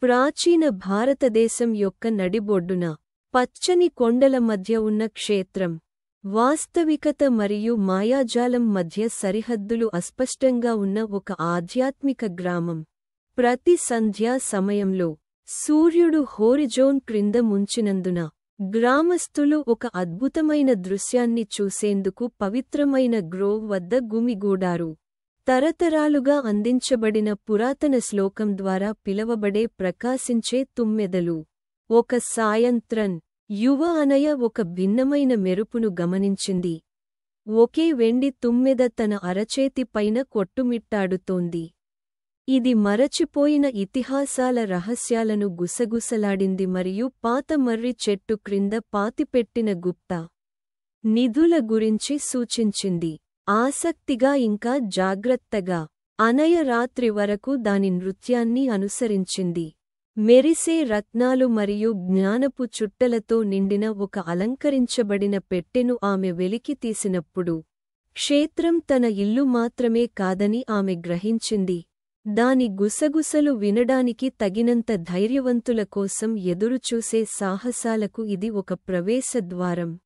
ప్రాచీన భారతదేశం యొక్క నడిబొడ్డున పచ్చని కొండల మధ్య ఉన్న క్షేత్రం. వాస్తవికత మరియు మాయాజాలం మధ్య సరిహద్దులు అస్పష్టంగా ఉన్న ఒక ఆధ్యాత్మిక గ్రామం. ప్రతి సంధ్యా సమయంలో సూర్యుడు హోరిజోన్ క్రింద ముంచినందున గ్రామస్థులు ఒక అద్భుతమైన దృశ్యాన్ని చూసేందుకు పవిత్రమైన గ్రోవ్ వద్ద గుమిగూడారు. తరతరాలుగా అందించబడిన పురాతన శ్లోకం ద్వారా పిలవబడే ప్రకాశించే తుమ్మెదలు. ఒక సాయంత్రం యువ అనయ ఒక భిన్నమైన మెరుపును గమనించింది. ఒకే వెండి తుమ్మెద తన అరచేతి పైన కొట్టుమిట్టాడుతోంది. ఇది మరచిపోయిన ఇతిహాసాల రహస్యాలను గుసగుసలాడింది మరియు పాత మర్రి చెట్టు క్రింద పాతిపెట్టిన గుప్త నిధుల గురించి సూచించింది. ఆసక్తిగా ఇంకా జాగ్రత్తగా అనయ రాత్రి వరకు దాని నృత్యాన్ని అనుసరించింది. మెరిసే రత్నాలు మరియు జ్ఞానపు చుట్టలతో నిండిన ఒక అలంకరించబడిన పెట్టెను ఆమె వెలికితీసినప్పుడు క్షేత్రం తన ఇల్లు మాత్రమే కాదని ఆమె గ్రహించింది. దాని గుసగుసలు వినడానికి తగినంత ధైర్యవంతుల కోసం ఎదురుచూసే సాహసాలకు ఇది ఒక ప్రవేశద్వారం.